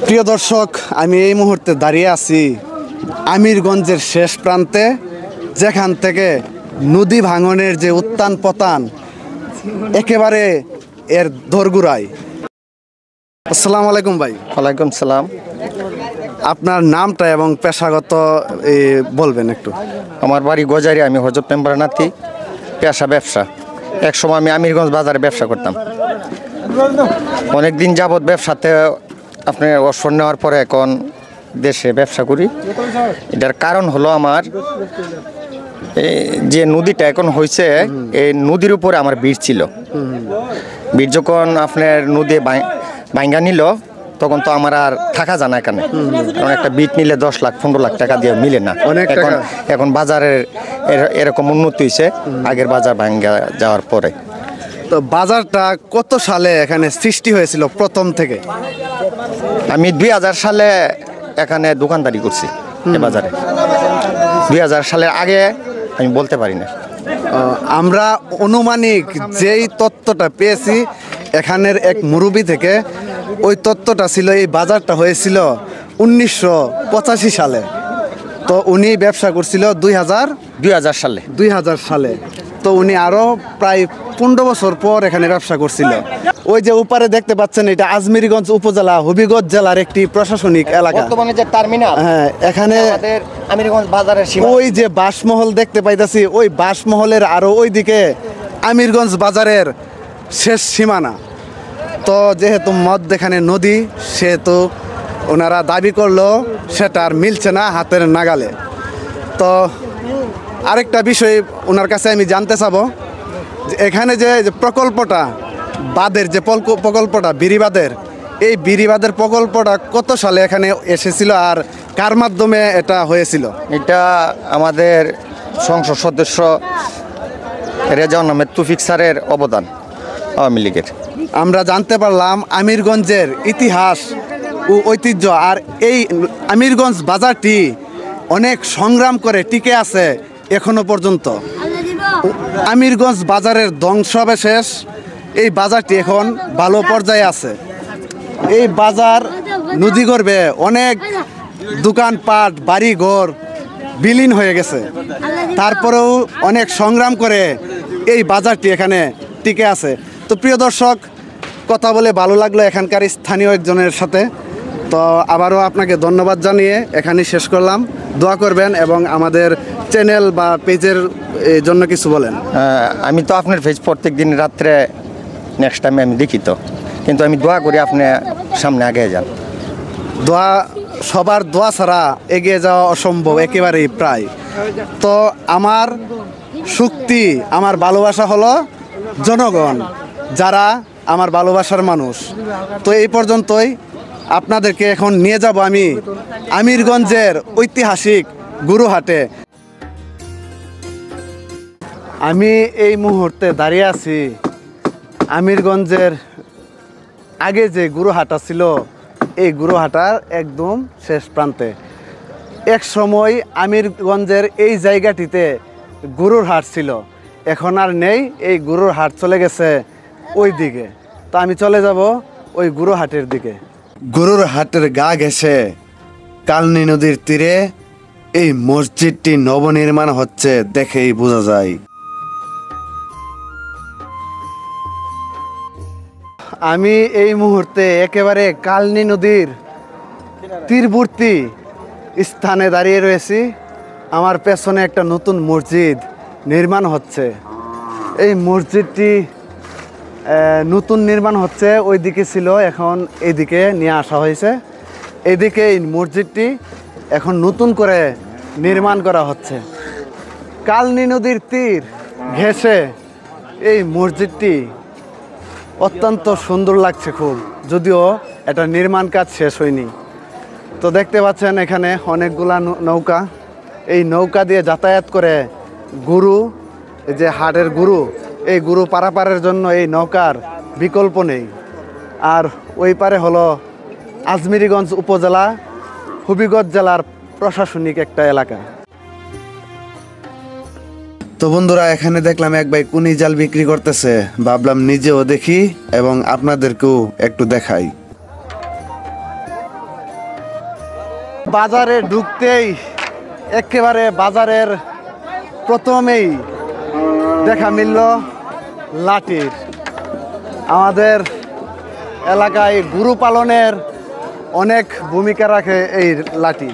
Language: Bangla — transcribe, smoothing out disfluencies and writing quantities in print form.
প্রিয় দর্শক, আমি এই মুহূর্তে দাঁড়িয়ে আছি আমিরগঞ্জের শেষ প্রান্তে, যেখান থেকে নদী ভাঙনের যে উত্থান পতন একেবারে এর দোরগোড়ায়। আসসালামু আলাইকুম ভাই। ওয়ালাইকুম সালাম। আপনার নামটা এবং পেশাগত বলবেন একটু। আমার বাড়ি গজারি, আমি হজরত মেম্বার নাতি, পেশা ব্যবসা। এক সময় আমি আমিরগঞ্জ বাজারে ব্যবসা করতাম। অনেক দিন যাবৎ ব্যবসাতে আপনার অবসর নেওয়ার পরে এখন দেশে ব্যবসা করি। এটার কারণ হলো আমার যে নদীটা এখন হয়েছে, এই নদীর উপরে আমার বীর ছিল। বীর যখন আপনার নদী ভাঙ্গা নিল, তখন তো আমার আর থাকা যায় না এখানে, কারণ একটা বিট নিলে 10 লাখ 15 লাখ টাকা দিয়ে মিলে না। এখন বাজারের এরকম উন্নতি হয়েছে আগের বাজার ভাঙ্গা যাওয়ার পরে। তো বাজারটা কত সালে এখানে সৃষ্টি হয়েছিল প্রথম থেকে? আমি 2000 সালে এখানে দোকানদারি করছি এই বাজারে। 2000 সালের আগে আমি বলতে পারি না। আমরা অনুমানিক যেই তত্ত্বটা পেয়েছি এখানের এক মুরব্বি থেকে, ওই তত্ত্বটা ছিল এই বাজারটা হয়েছিল 1985 সালে। তো উনি ব্যবসা করছিল 2000 সালে। তো উনি আরও প্রায় 15 বছর পর এখানে ব্যবসা করছিল। ওই যে উপরে দেখতে পাচ্ছেন, এটা আজমিরগঞ্জ উপজেলা হবিগঞ্জ জেলার একটি প্রশাসনিক এলাকা। বর্তমানে যে টার্মিনাল, হ্যাঁ, এখানে আমিরগঞ্জ বাজারের ওই যে বাসমহল দেখতে পাইতেছি, ওই বাসমহলের আরও ওইদিকে আমিরগঞ্জ বাজারের শেষ সীমানা। তো যেহেতু মধ্যখানে নদী, সেহেতু ওনারা দাবি করলো সেটা আর মিলছে না হাতের নাগালে। তো আরেকটা বিষয় ওনার কাছে আমি জানতে চাবো, যে এখানে যে প্রকল্পটা বাঁধের যে প্রকল্পটা বিরিবাঁধের, এই বিরিবাঁধের প্রকল্পটা কত সালে এখানে এসেছিল আর কার মাধ্যমে এটা হয়েছিল? এটা আমাদের সংসদ সদস্য রেজাউল আহমেদ তৌফিক স্যারের অবদান, আওয়ামী লীগের। আমরা জানতে পারলাম আমিরগঞ্জের ইতিহাস ও ঐতিহ্য, আর এই আমিরগঞ্জ বাজারটি অনেক সংগ্রাম করে টিকে আছে এখনো পর্যন্ত। আমিরগঞ্জ বাজারের ধ্বংসাবশেষ, এই বাজারটি এখন ভালো পর্যায়ে আছে। এই বাজার নদীগর্ভে অনেক দোকানপাট, বাড়িঘর বিলীন হয়ে গেছে, তারপরেও অনেক সংগ্রাম করে এই বাজারটি এখানে টিকে আছে। তো প্রিয় দর্শক, কথা বলে ভালো লাগলো এখানকার স্থানীয় একজনের সাথে। তো আবারও আপনাকে ধন্যবাদ জানিয়ে এখানেই শেষ করলাম। দোয়া করবেন এবং আমাদের চ্যানেল বা পেজের জন্য কিছু বলেন। আমি তো আপনার পেজ প্রত্যেক দিন রাত্রে নেক্সট টাইমে আমি দেখি, তো কিন্তু আমি দোয়া করি আপনি সামনে আগে যান। দোয়া, সবার দোয়া ছাড়া এগিয়ে যাওয়া অসম্ভব, একেবারেই প্রায়। তো আমার শক্তি, আমার ভালোবাসা হলো জনগণ, যারা আমার ভালোবাসার মানুষ। তো এই পর্যন্তই। আপনাদেরকে এখন নিয়ে যাব আমি আমিরগঞ্জের ঐতিহাসিক গুরুহাটে। আমি এই মুহূর্তে দাঁড়িয়ে আছি আমিরগঞ্জের আগে যে গুরুহাটা ছিল, এই গুরুহাটার একদম শেষ প্রান্তে। এক সময় আমিরগঞ্জের এই জায়গাটিতে গরুর হাট ছিল, এখন আর নেই। এই গরুর হাট চলে গেছে ওই দিকে। তো আমি চলে যাব ওই গুরুহাটের দিকে। গরুর হাটের গা ঘেঁষে কালনী নদীর তীরে এই মসজিদটি নবনির্মাণ হচ্ছে, দেখেই বোঝা যায়। আমি এই মুহূর্তে একেবারে কালনী নদীর তীরবর্তী স্থানে দাঁড়িয়ে রয়েছি। আমার পেছনে একটা নতুন মসজিদ নির্মাণ হচ্ছে। এই মসজিদটি নতুন নির্মাণ হচ্ছে, ওইদিকে ছিল, এখন এইদিকে নিয়ে আসা হয়েছে। এইদিকে এই মসজিদটি এখন নতুন করে নির্মাণ করা হচ্ছে। কালনী নদীর তীর ঘেঁষে এই মসজিদটি অত্যন্ত সুন্দর লাগছে খুব, যদিও এটা নির্মাণ কাজ শেষ হয়নি। তো দেখতে পাচ্ছেন এখানে অনেকগুলা নৌকা, এই নৌকা দিয়ে যাতায়াত করে গরু, এই যে হাটের গরু, এই গরু পারাপারের জন্য এই নৌকার বিকল্প নেই। আর ওই পারে হলো আজমিরগঞ্জ উপজেলা হবিগঞ্জ জেলার প্রশাসনিক একটা এলাকা। তো বন্ধুরা, এখানে দেখলাম এক ভাই কুনি জাল বিক্রি করতেছে, ভাবলাম নিজেও দেখি এবং আপনাদেরকেও একটু দেখাই। বাজারে ঢুকতেই একেবারে বাজারের প্রথমেই দেখা মিলল লাঠির। আমাদের এলাকায় গরু পালনের অনেক ভূমিকা রাখে এই লাঠি।